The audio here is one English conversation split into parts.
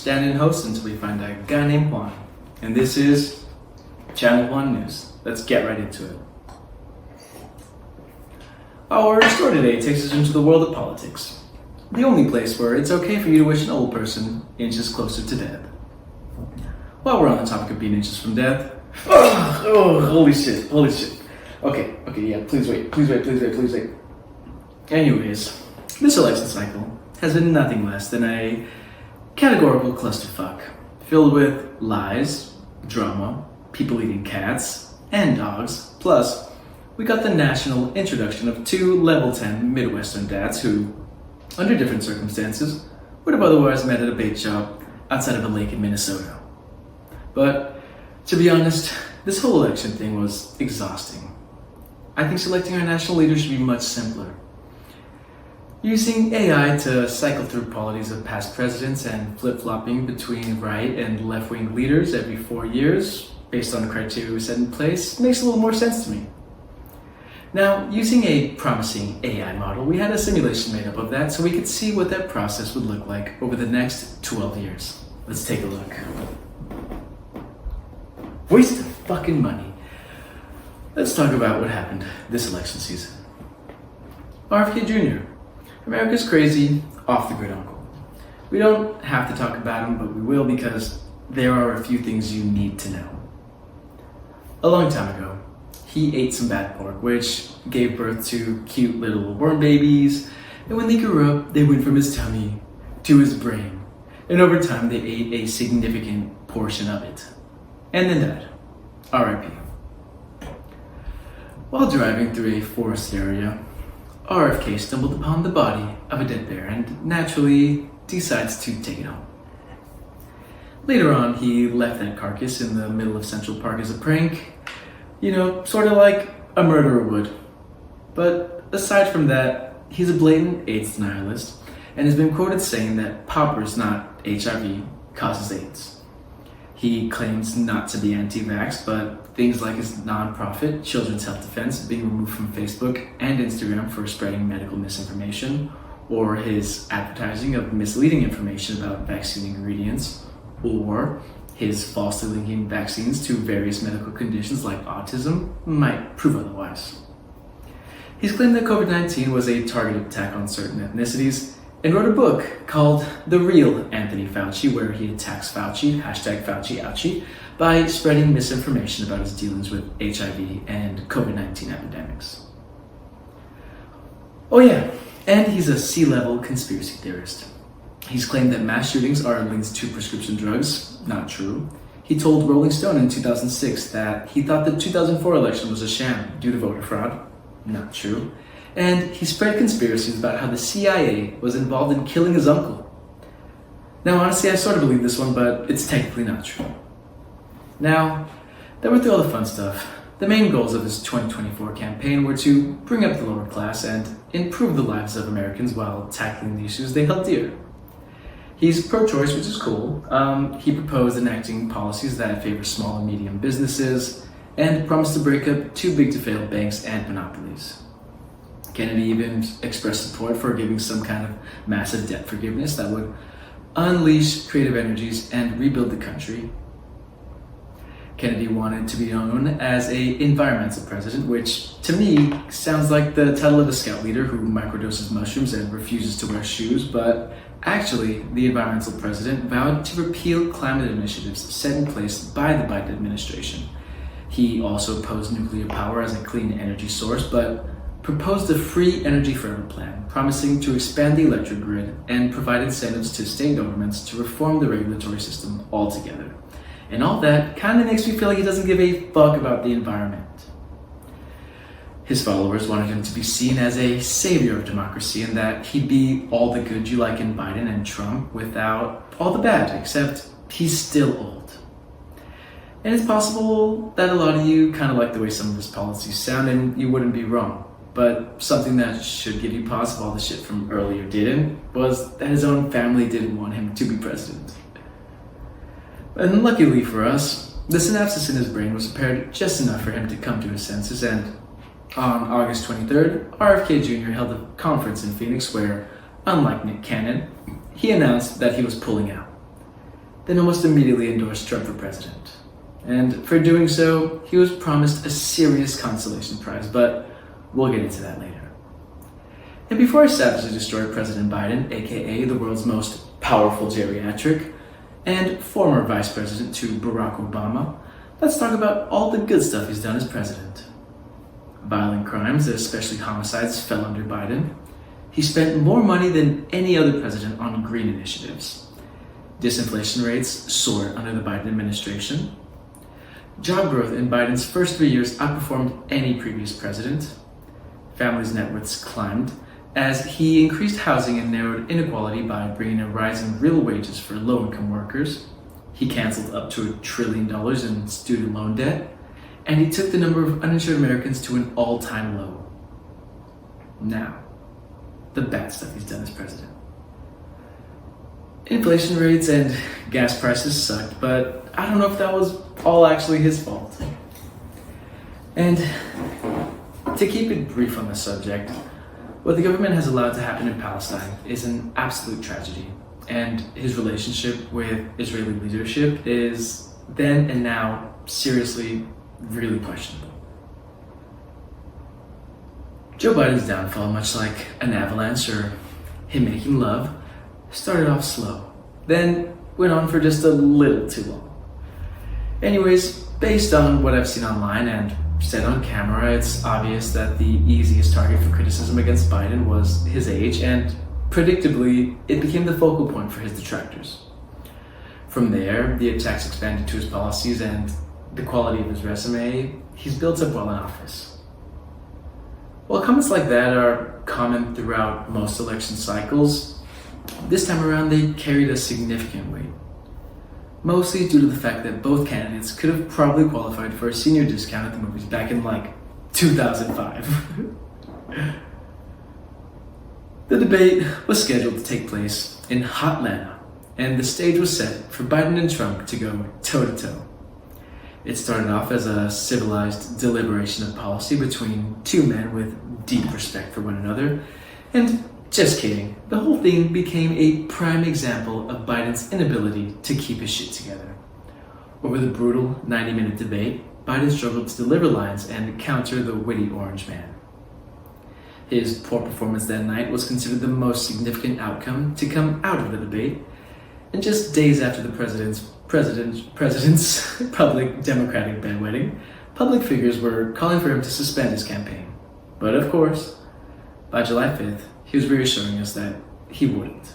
stand and host until we find a guy named Juan. And this is Channel 1 News. Let's get right into it. Our story today takes us into the world of politics. The only place where it's okay for you to wish an old person inches closer to death. While we're on the topic of being inches from death, holy shit. Okay, yeah, please wait. Anyways, this election cycle has been nothing less than a categorical clusterfuck, filled with lies, drama, people eating cats and dogs, plus we got the national introduction of two level 10 Midwestern dads who, under different circumstances, would have otherwise met at a bait shop outside of a lake in Minnesota. But, to be honest, this whole election thing was exhausting. I think selecting our national leader should be much simpler. Using AI to cycle through qualities of past presidents and flip-flopping between right and left-wing leaders every 4 years, based on the criteria we set in place, makes a little more sense to me. Now, using a promising AI model, we had a simulation made up of that so we could see what that process would look like over the next 12 years. Let's take a look. Waste of fucking money. Let's talk about what happened this election season. RFK Jr., America's crazy, off-the-grid uncle. We don't have to talk about him, but we will because there are a few things you need to know. A long time ago, he ate some bad pork, which gave birth to cute little worm babies, and when they grew up, they went from his tummy to his brain, and over time they ate a significant portion of it, and then died. R.I.P. While driving through a forest area, RFK stumbled upon the body of a dead bear and naturally decides to take it home. Later on, he left that carcass in the middle of Central Park as a prank, sort of like a murderer would. But aside from that, he's a blatant AIDS denialist and has been quoted saying that poppers, not HIV, causes AIDS. He claims not to be anti-vax, but things like his nonprofit, Children's Health Defense, being removed from Facebook and Instagram for spreading medical misinformation, or his advertising of misleading information about vaccine ingredients, or his falsely linking vaccines to various medical conditions like autism might prove otherwise. He's claimed that COVID-19 was a targeted attack on certain ethnicities and wrote a book called The Real Anthony Fauci, where he attacks Fauci, #FauciOuchie, by spreading misinformation about his dealings with HIV and COVID-19 epidemics. Oh yeah, and he's a C-level conspiracy theorist. He's claimed that mass shootings are linked to prescription drugs. Not true. He told Rolling Stone in 2006 that he thought the 2004 election was a sham due to voter fraud. Not true. And he spread conspiracies about how the CIA was involved in killing his uncle. Now, honestly, I sort of believe this one, but it's technically not true. Now, that we're through all the fun stuff, the main goals of his 2024 campaign were to bring up the lower class and improve the lives of Americans while tackling the issues they held dear. He's pro-choice, which is cool. He proposed enacting policies that favor small and medium businesses and promised to break up too big to fail banks and monopolies. Kennedy even expressed support for giving some kind of massive debt forgiveness that would unleash creative energies and rebuild the country. Kennedy wanted to be known as an environmental president, which to me sounds like the title of a scout leader who microdoses mushrooms and refuses to wear shoes, but actually the environmental president vowed to repeal climate initiatives set in place by the Biden administration. He also opposed nuclear power as a clean energy source, but proposed a free energy forever plan, promising to expand the electric grid and provide incentives to state governments to reform the regulatory system altogether. And all that kind of makes me feel like he doesn't give a fuck about the environment. His followers wanted him to be seen as a savior of democracy and that he'd be all the good you like in Biden and Trump without all the bad, except he's still old. And it's possible that a lot of you kind of like the way some of his policies sound, and you wouldn't be wrong. But something that should give you pause if all the shit from earlier didn't, was that his own family didn't want him to be president. And luckily for us, the synapses in his brain was repaired just enough for him to come to his senses, and on August 23rd, RFK Jr. held a conference in Phoenix where, unlike Nick Cannon, he announced that he was pulling out. then almost immediately endorsed Trump for president. And for doing so, he was promised a serious consolation prize, but we'll get into that later. And before I savagely destroy President Biden, aka the world's most powerful geriatric, and former vice president to Barack Obama, let's talk about all the good stuff he's done as president. Violent crimes, especially homicides, fell under Biden. He spent more money than any other president on green initiatives. Disinflation rates soared under the Biden administration. Job growth in Biden's first 3 years outperformed any previous president. Families' net worths climbed as he increased housing and narrowed inequality by bringing a rise in real wages for low-income workers. He canceled up to $1 trillion in student loan debt, and he took the number of uninsured Americans to an all-time low. Now, the bad stuff he's done as president. Inflation rates and gas prices sucked, but I don't know if that was all actually his fault. And to keep it brief on the subject, what the government has allowed to happen in Palestine is an absolute tragedy, and his relationship with Israeli leadership is then and now seriously really questionable. Joe Biden's downfall, much like an avalanche or him making love, started off slow, then went on for just a little too long. Anyways, based on what I've seen online and said on camera, it's obvious that the easiest target for criticism against Biden was his age, and predictably, it became the focal point for his detractors. From there, the attacks expanded to his policies and the quality of his resume. He's built up well in office. While comments like that are common throughout most election cycles, this time around they carried a significant weight. Mostly due to the fact that both candidates could have probably qualified for a senior discount at the movies back in 2005. The debate was scheduled to take place in Hotlanta, and the stage was set for Biden and Trump to go toe-to-toe. It started off as a civilized deliberation of policy between two men with deep respect for one another, and just kidding, the whole thing became a prime example of Biden's inability to keep his shit together. Over the brutal 90-minute debate, Biden struggled to deliver lines and counter the witty orange man. His poor performance that night was considered the most significant outcome to come out of the debate, and just days after the president's public Democratic bedwetting, public figures were calling for him to suspend his campaign. But of course, by July 5th, he was reassuring us that he wouldn't,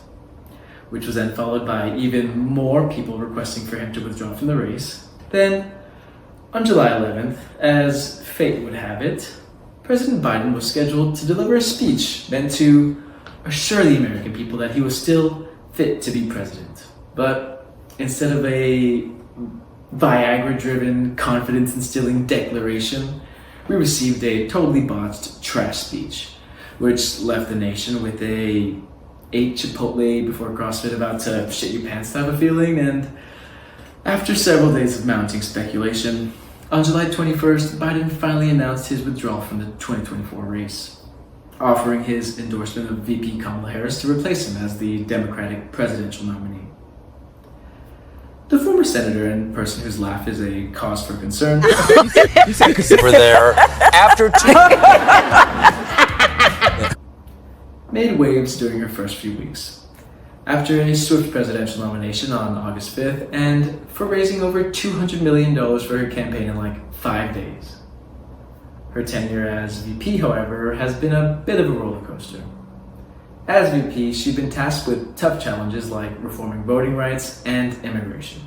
which was then followed by even more people requesting for him to withdraw from the race. Then, on July 11th, as fate would have it, President Biden was scheduled to deliver a speech meant to assure the American people that he was still fit to be president. But instead of a Viagra-driven, confidence-instilling declaration, we received a totally botched trash speech, which left the nation with a ate Chipotle before CrossFit about to shit your pants type of feeling. And after several days of mounting speculation, on July 21st, Biden finally announced his withdrawal from the 2024 race, offering his endorsement of VP Kamala Harris to replace him as the Democratic presidential nominee. The former senator and person whose laugh is a cause for concern Over there after made waves during her first few weeks. After a swift presidential nomination on August 5th, and for raising over $200 million for her campaign in 5 days. Her tenure as VP, however, has been a bit of a roller coaster. As VP, she's been tasked with tough challenges like reforming voting rights and immigration.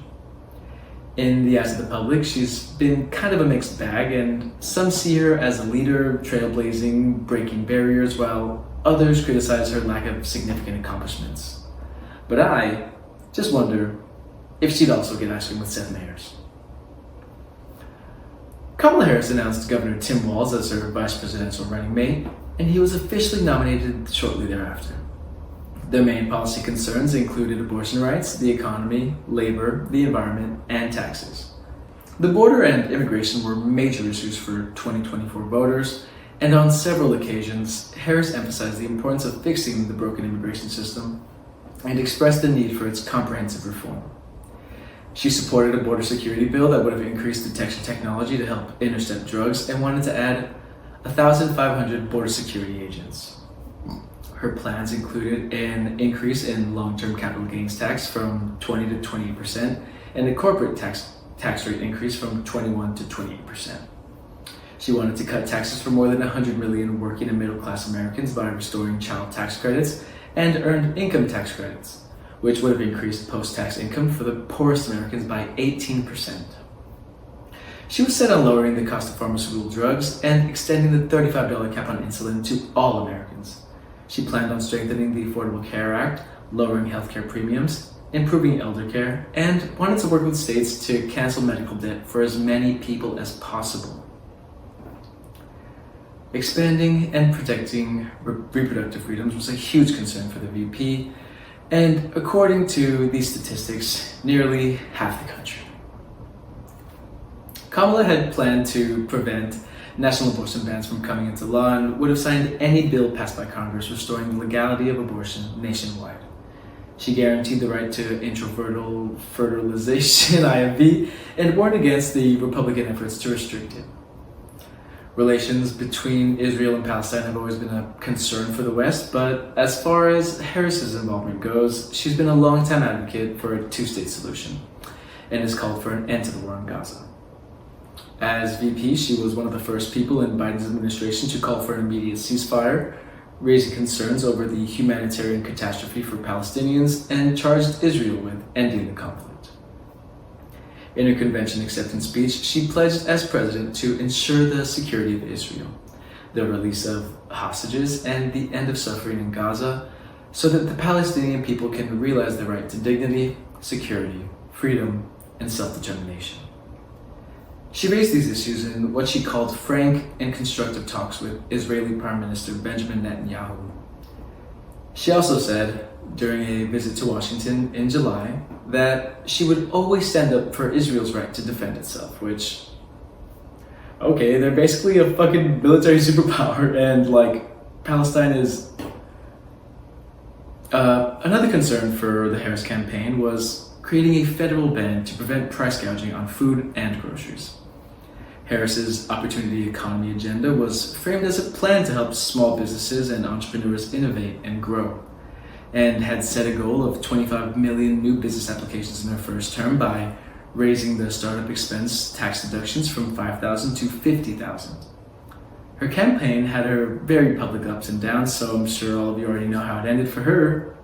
In the eyes of the public, she's been kind of a mixed bag, and some see her as a leader, trailblazing, breaking barriers, while others criticize her lack of significant accomplishments. But I just wonder if she'd also get ice cream with Seth Meyers. Kamala Harris announced Governor Tim Walz as her vice presidential running mate, and he was officially nominated shortly thereafter. Their main policy concerns included abortion rights, the economy, labor, the environment, and taxes. The border and immigration were major issues for 2024 voters, and on several occasions, Harris emphasized the importance of fixing the broken immigration system and expressed the need for its comprehensive reform. She supported a border security bill that would have increased detection technology to help intercept drugs and wanted to add 1,500 border security agents. Her plans included an increase in long-term capital gains tax from 20 to 28% and a corporate tax rate increase from 21 to 28%. She wanted to cut taxes for more than 100 million working and middle-class Americans by restoring child tax credits and earned income tax credits, which would have increased post-tax income for the poorest Americans by 18%. She was set on lowering the cost of pharmaceutical drugs and extending the $35 cap on insulin to all Americans. She planned on strengthening the Affordable Care Act, lowering healthcare premiums, improving elder care, and wanted to work with states to cancel medical debt for as many people as possible. Expanding and protecting reproductive freedoms was a huge concern for the VP, and according to these statistics, nearly half the country. Kamala had planned to prevent national abortion bans from coming into law and would have signed any bill passed by Congress restoring the legality of abortion nationwide. She guaranteed the right to intrafertile fertilization (IFV) and warned against the Republican efforts to restrict it. Relations between Israel and Palestine have always been a concern for the West, but as far as Harris's involvement goes, she's been a long-time advocate for a two-state solution and has called for an end to the war in Gaza. As VP, she was one of the first people in Biden's administration to call for an immediate ceasefire, raising concerns over the humanitarian catastrophe for Palestinians, and charged Israel with ending the conflict. In her convention acceptance speech, she pledged as president to ensure the security of Israel, the release of hostages, and the end of suffering in Gaza, so that the Palestinian people can realize their right to dignity, security, freedom, and self-determination. She raised these issues in what she called frank and constructive talks with Israeli Prime Minister Benjamin Netanyahu. She also said, during a visit to Washington in July, that she would always stand up for Israel's right to defend itself, which, okay, they're basically a fucking military superpower, and Palestine is... Another concern for the Harris campaign was creating a federal ban to prevent price gouging on food and groceries. Harris's opportunity economy agenda was framed as a plan to help small businesses and entrepreneurs innovate and grow, and had set a goal of 25 million new business applications in her first term by raising the startup expense tax deductions from $5,000 to $50,000. Her campaign had her very public ups and downs, so I'm sure all of you already know how it ended for her.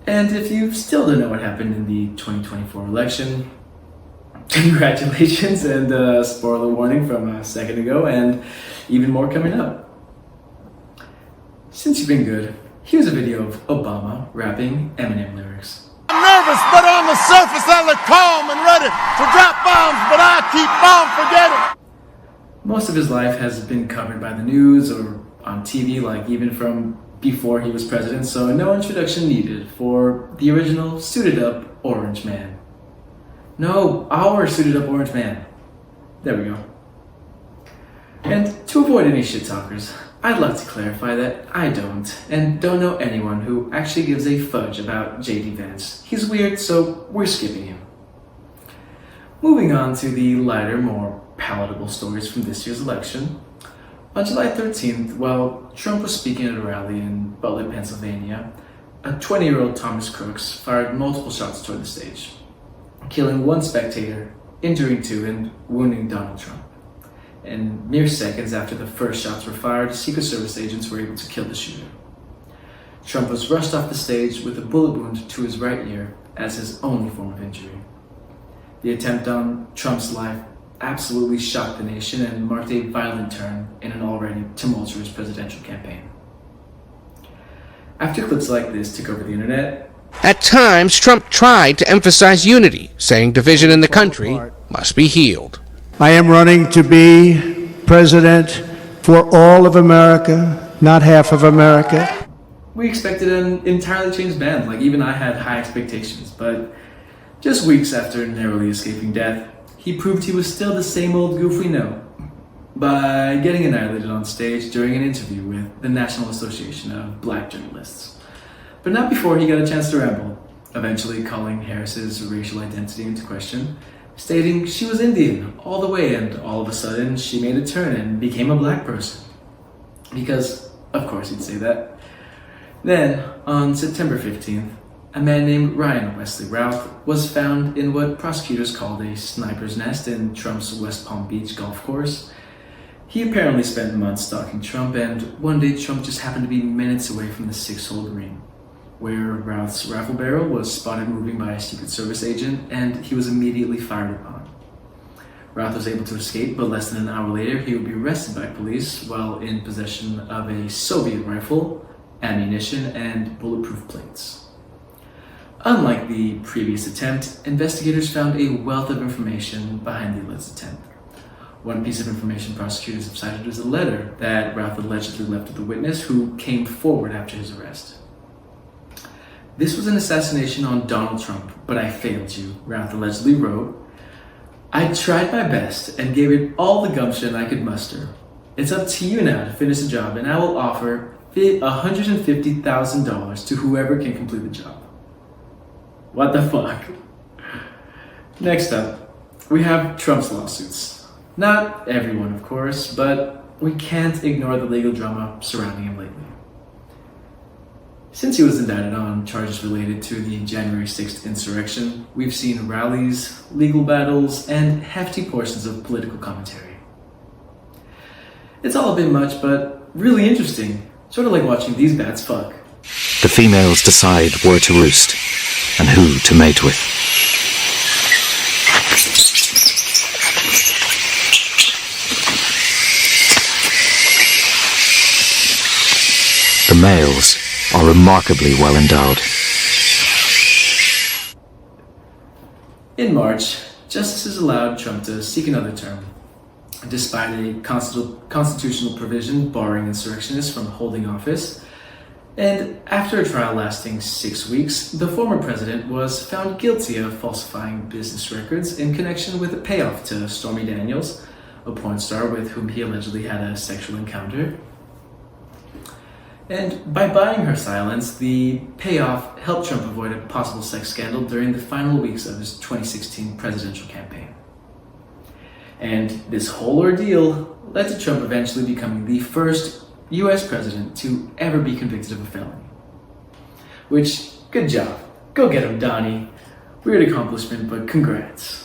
And if you still don't know what happened in the 2024 election, congratulations, and spoiler warning from a second ago, and even more coming up. Since you've been good, here's a video of Obama rapping Eminem lyrics. I'm nervous, but on the surface I look calm and ready to drop bombs, but I keep on forgetting. Most of his life has been covered by the news or on TV, even from before he was president, so no introduction needed for the original suited-up orange man. No, our suited-up orange man. There we go. And to avoid any shit talkers, I'd like to clarify that I don't know anyone who actually gives a fudge about J.D. Vance. He's weird, so we're skipping him. Moving on to the lighter, more palatable stories from this year's election. On July 13th, while Trump was speaking at a rally in Butler, Pennsylvania, a 20-year-old Thomas Crooks fired multiple shots toward the stage, killing one spectator, injuring two, and wounding Donald Trump. And mere seconds after the first shots were fired, Secret Service agents were able to kill the shooter. Trump was rushed off the stage with a bullet wound to his right ear as his only form of injury. The attempt on Trump's life absolutely shocked the nation and marked a violent turn in an already tumultuous presidential campaign. After clips like this took over the internet, at times Trump tried to emphasize unity, saying division in the country must be healed. I am running to be president for all of America, not half of America. we expected an entirely changed band. Even I had high expectations, but just weeks after narrowly escaping death, he proved he was still the same old goof we know by getting annihilated on stage during an interview with the National Association of Black Journalists. But not before he got a chance to ramble eventually calling Harris's racial identity into question, stating she was Indian all the way, and all of a sudden she made a turn and became a black person. Because, of course, he'd say that. Then, on September 15th, a man named Ryan Wesley Routh was found in what prosecutors called a sniper's nest in Trump's West Palm Beach golf course. He apparently spent months stalking Trump, and one day Trump just happened to be minutes away from the 6-hole green, where Routh's rifle barrel was spotted moving by a Secret Service agent, and he was immediately fired upon. Routh was able to escape, but less than an hour later he would be arrested by police while in possession of a Soviet rifle, ammunition, and bulletproof plates. Unlike the previous attempt, investigators found a wealth of information behind the alleged attempt. One piece of information prosecutors have cited was a letter that Routh allegedly left with a witness who came forward after his arrest. "This was an assassination on Donald Trump, but I failed you," Routh allegedly wrote. "I tried my best and gave it all the gumption I could muster. It's up to you now to finish the job, and I will offer $150,000 to whoever can complete the job." What the fuck? Next up, we have Trump's lawsuits. Not everyone, of course, but we can't ignore the legal drama surrounding him lately. Since he was indicted on charges related to the January 6th insurrection, we've seen rallies, legal battles, and hefty portions of political commentary. It's all a bit much, but really interesting, sort of like watching these bats fuck. The females decide where to roost and who to mate with. The males are remarkably well endowed. In March, justices allowed Trump to seek another term, despite a constitutional provision barring insurrectionists from holding office. And after a trial lasting 6 weeks, the former president was found guilty of falsifying business records in connection with a payoff to Stormy Daniels, a porn star with whom he allegedly had a sexual encounter. And by buying her silence, the payoff helped Trump avoid a possible sex scandal during the final weeks of his 2016 presidential campaign. And this whole ordeal led to Trump eventually becoming the first US president to ever be convicted of a felony. Which, good job. Go get him, Donnie. Weird accomplishment, but congrats.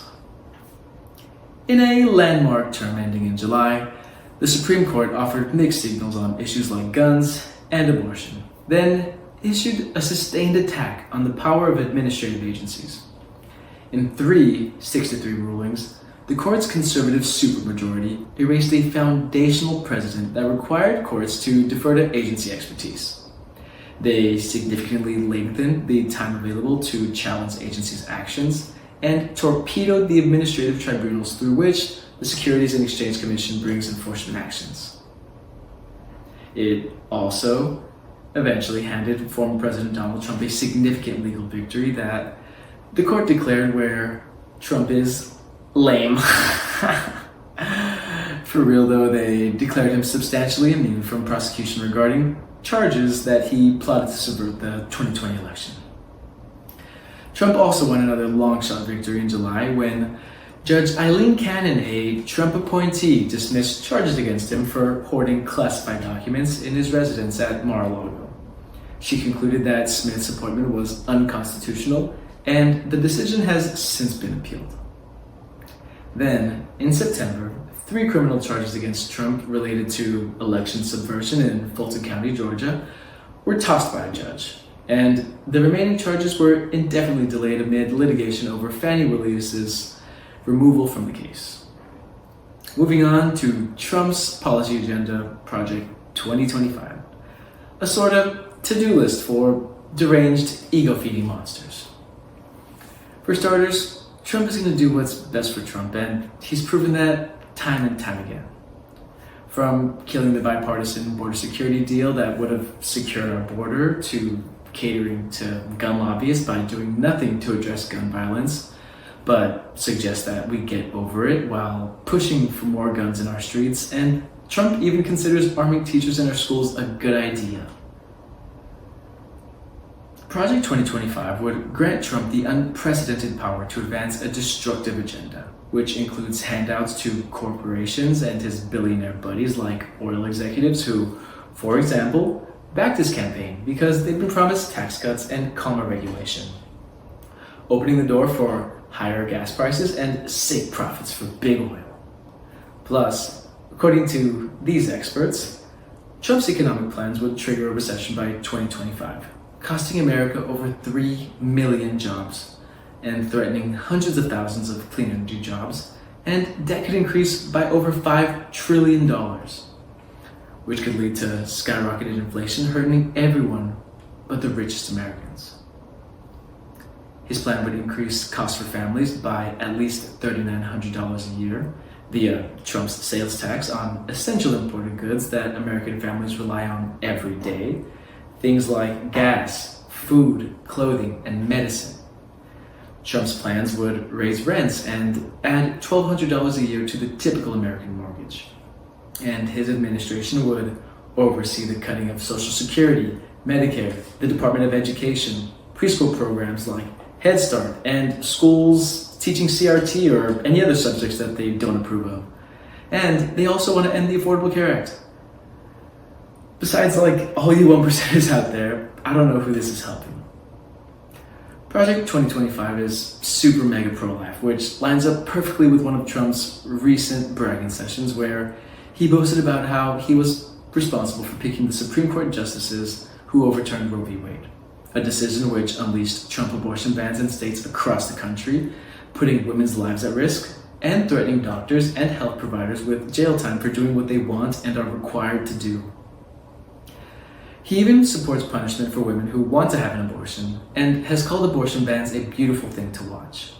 In a landmark term ending in July, the Supreme Court offered mixed signals on issues like guns and abortion, then issued a sustained attack on the power of administrative agencies. In 3 6-3 rulings, the court's conservative supermajority erased a foundational precedent that required courts to defer to agency expertise. They significantly lengthened the time available to challenge agencies' actions and torpedoed the administrative tribunals through which the Securities and Exchange Commission brings enforcement actions. It also eventually handed former President Donald Trump a significant legal victory that the court declared where Trump is lame. For real though, they declared him substantially immune from prosecution regarding charges that he plotted to subvert the 2020 election. Trump also won another long-shot victory in July when Judge Eileen Cannon, a Trump appointee, dismissed charges against him for hoarding classified documents in his residence at Mar-a-Lago. She concluded that Smith's appointment was unconstitutional, and the decision has since been appealed. Then, in September, 3 criminal charges against Trump related to election subversion in Fulton County, Georgia, were tossed by a judge, and the remaining charges were indefinitely delayed amid litigation over Fannie Willis's removal from the case. Moving on to Trump's policy agenda project 2025, a sort of to-do list for deranged, ego-feeding monsters. For starters, Trump is going to do what's best for Trump, and he's proven that time and time again. From killing the bipartisan border security deal that would have secured our border, to catering to gun lobbyists by doing nothing to address gun violence, but suggest that we get over it while pushing for more guns in our streets, and Trump even considers arming teachers in our schools a good idea. Project 2025 would grant Trump the unprecedented power to advance a destructive agenda, which includes handouts to corporations and his billionaire buddies like oil executives who, for example, backed his campaign because they'd been promised tax cuts and calmer regulation, opening the door for higher gas prices and sick profits for big oil. Plus, according to these experts, Trump's economic plans would trigger a recession by 2025, costing America over 3 million jobs and threatening hundreds of thousands of clean energy jobs, and debt could increase by over $5 trillion, which could lead to skyrocketed inflation hurting everyone but the richest Americans. His plan would increase costs for families by at least $3,900 a year via Trump's sales tax on essential imported goods that American families rely on every day, things like gas, food, clothing, and medicine. Trump's plans would raise rents and add $1,200 a year to the typical American mortgage. And his administration would oversee the cutting of Social Security, Medicare, the Department of Education, preschool programs like Head Start, and schools teaching CRT or any other subjects that they don't approve of. And they also want to end the Affordable Care Act. Besides, all you 1%ers out there, I don't know who this is helping. Project 2025 is super mega pro-life, which lines up perfectly with one of Trump's recent bragging sessions where he boasted about how he was responsible for picking the Supreme Court justices who overturned Roe v. Wade, a decision which unleashed Trump abortion bans in states across the country, putting women's lives at risk, and threatening doctors and health providers with jail time for doing what they want and are required to do. He even supports punishment for women who want to have an abortion and has called abortion bans a beautiful thing to watch.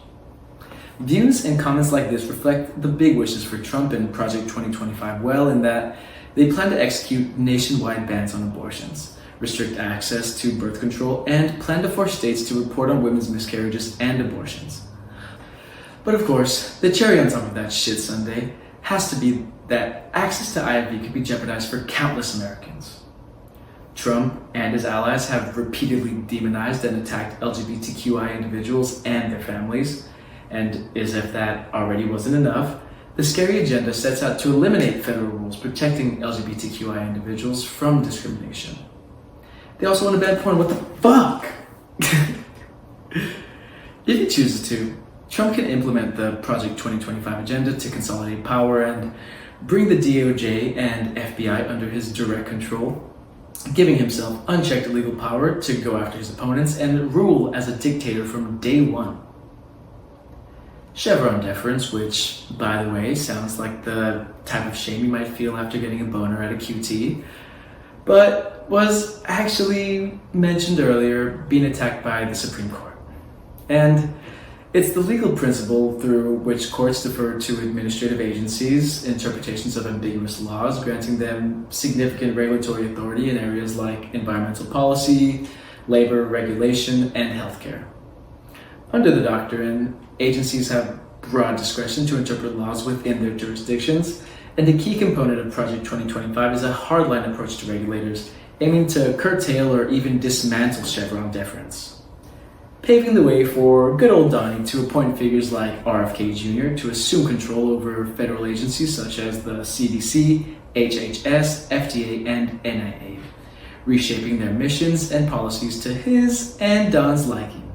Views and comments like this reflect the big wishes for Trump and Project 2025 well, in that they plan to execute nationwide bans on abortions, restrict access to birth control, and plan to force states to report on women's miscarriages and abortions. But of course, the cherry on top of that shit sundae has to be that access to IVF could be jeopardized for countless Americans. Trump and his allies have repeatedly demonized and attacked LGBTQI individuals and their families, and as if that already wasn't enough, the scary agenda sets out to eliminate federal rules protecting LGBTQI individuals from discrimination. They also want to ban porn. What the fuck? If he chooses to, Trump can implement the Project 2025 agenda to consolidate power and bring the DOJ and FBI under his direct control, giving himself unchecked legal power to go after his opponents and rule as a dictator from day one. Chevron deference, which, by the way, sounds like the type of shame you might feel after getting a boner at a QT, but was actually mentioned earlier being attacked by the Supreme Court. And it's the legal principle through which courts defer to administrative agencies' interpretations of ambiguous laws, granting them significant regulatory authority in areas like environmental policy, labor regulation, and healthcare. Under the doctrine, agencies have broad discretion to interpret laws within their jurisdictions, and a key component of Project 2025 is a hardline approach to regulators, aiming to curtail or even dismantle Chevron deference, paving the way for good old Donnie to appoint figures like RFK Jr. to assume control over federal agencies such as the CDC, HHS, FDA, and NIA, reshaping their missions and policies to his and Don's liking.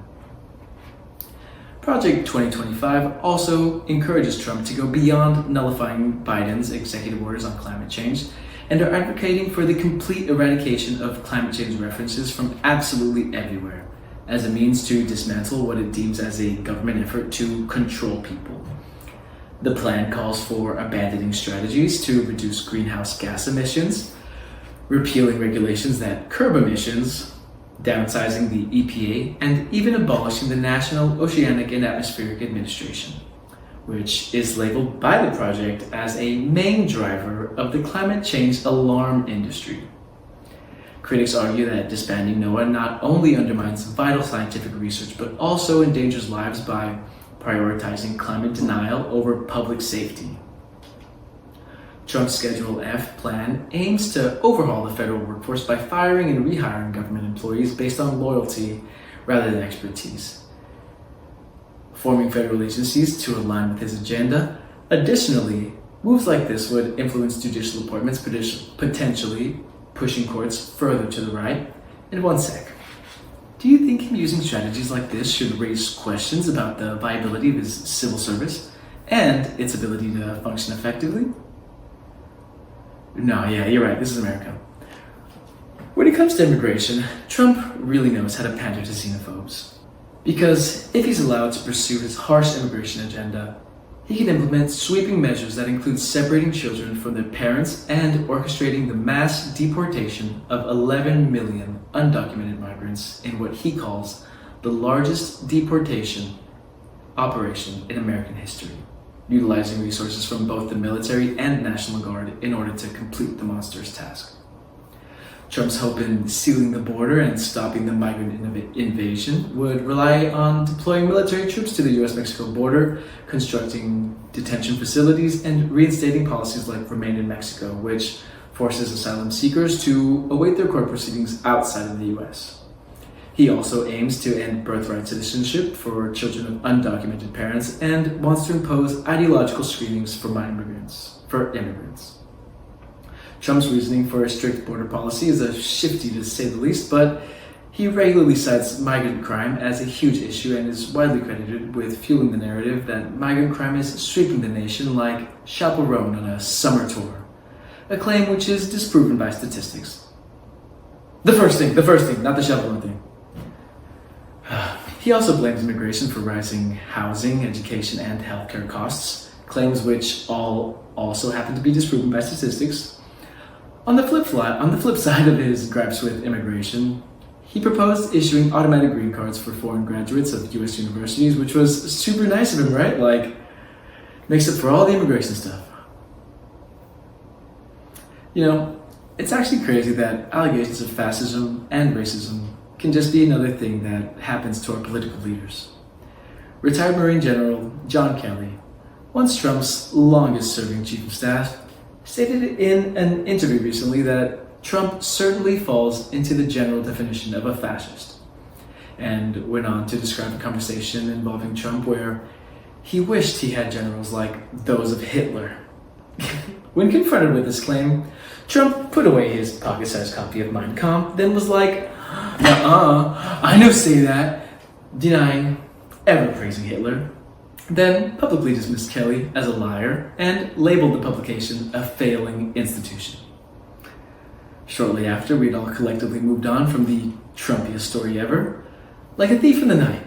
Project 2025 also encourages Trump to go beyond nullifying Biden's executive orders on climate change and are advocating for the complete eradication of climate change references from absolutely everywhere, as a means to dismantle what it deems as a government effort to control people. The plan calls for abandoning strategies to reduce greenhouse gas emissions, repealing regulations that curb emissions, downsizing the EPA, and even abolishing the National Oceanic and Atmospheric Administration, which is labeled by the project as a main driver of the climate change alarm industry. Critics argue that disbanding NOAA not only undermines vital scientific research, but also endangers lives by prioritizing climate denial over public safety. Trump's Schedule F plan aims to overhaul the federal workforce by firing and rehiring government employees based on loyalty rather than expertise, forming federal agencies to align with his agenda. Additionally, moves like this would influence judicial appointments, potentially pushing courts further to the right. In one sec, do you think him using strategies like this should raise questions about the viability of his civil service and its ability to function effectively? No, yeah, you're right, this is America. When it comes to immigration, Trump really knows how to pander to xenophobes. Because if he's allowed to pursue his harsh immigration agenda, he can implement sweeping measures that include separating children from their parents and orchestrating the mass deportation of 11 million undocumented migrants in what he calls the largest deportation operation in American history, utilizing resources from both the military and National Guard in order to complete the monstrous task. Trump's hope in sealing the border and stopping the migrant invasion would rely on deploying military troops to the US-Mexico border, constructing detention facilities, and reinstating policies like Remain in Mexico, which forces asylum seekers to await their court proceedings outside of the US. He also aims to end birthright citizenship for children of undocumented parents and wants to impose ideological screenings for immigrants. Trump's reasoning for a strict border policy is shifty to say the least, but he regularly cites migrant crime as a huge issue and is widely credited with fueling the narrative that migrant crime is sweeping the nation like Chaperone on a summer tour, a claim which is disproven by statistics. The first thing, not the Chaperone thing. He also blames immigration for rising housing, education, and healthcare costs, claims which all also happen to be disproven by statistics. On the flip side of his gripes with immigration, he proposed issuing automatic green cards for foreign graduates of US universities, which was super nice of him, right? Like, makes up for all the immigration stuff. You know, it's actually crazy that allegations of fascism and racism can just be another thing that happens to our political leaders. Retired Marine General John Kelly, once Trump's longest-serving chief of staff, stated in an interview recently that Trump certainly falls into the general definition of a fascist, and went on to describe a conversation involving Trump where he wished he had generals like those of Hitler. When confronted with this claim, Trump put away his pocket-sized copy of Mein Kampf, then was like, I no say that, denying ever praising Hitler. Then publicly dismissed Kelly as a liar and labeled the publication a failing institution. Shortly after, we'd all collectively moved on from the Trumpiest story ever. Like a thief in the night,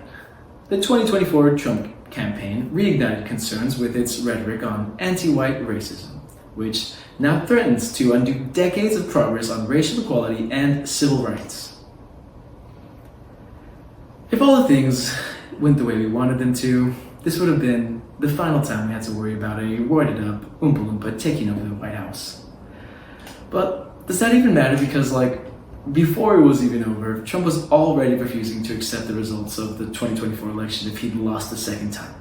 the 2024 Trump campaign reignited concerns with its rhetoric on anti-white racism, which now threatens to undo decades of progress on racial equality and civil rights. If all the things went the way we wanted them to, this would have been the final time we had to worry about a roided up Oompa Loompa taking over the White House. But does that even matter? Because before it was even over, Trump was already refusing to accept the results of the 2024 election if he'd lost the second time.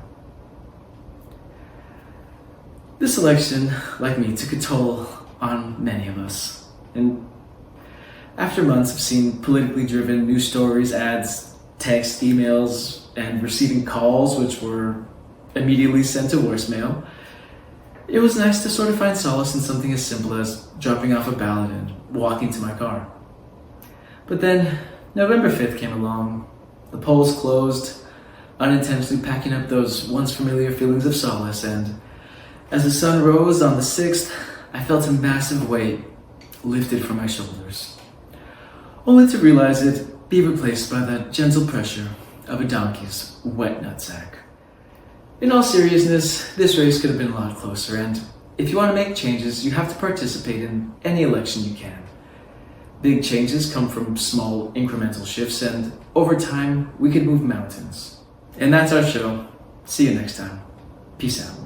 This election, like me, took a toll on many of us. And after months of seeing politically driven news stories, ads, texts, emails, and receiving calls which were immediately sent to voicemail, it was nice to sort of find solace in something as simple as dropping off a ballot and walking to my car. But then November 5th came along, the polls closed, unintentionally packing up those once familiar feelings of solace, and as the sun rose on the 6th, I felt a massive weight lifted from my shoulders, only to realize it be replaced by that gentle pressure of a donkey's wet nutsack. In all seriousness, this race could have been a lot closer, and if you want to make changes, you have to participate in any election you can. Big changes come from small incremental shifts, and over time, we can move mountains. And that's our show. See you next time. Peace out.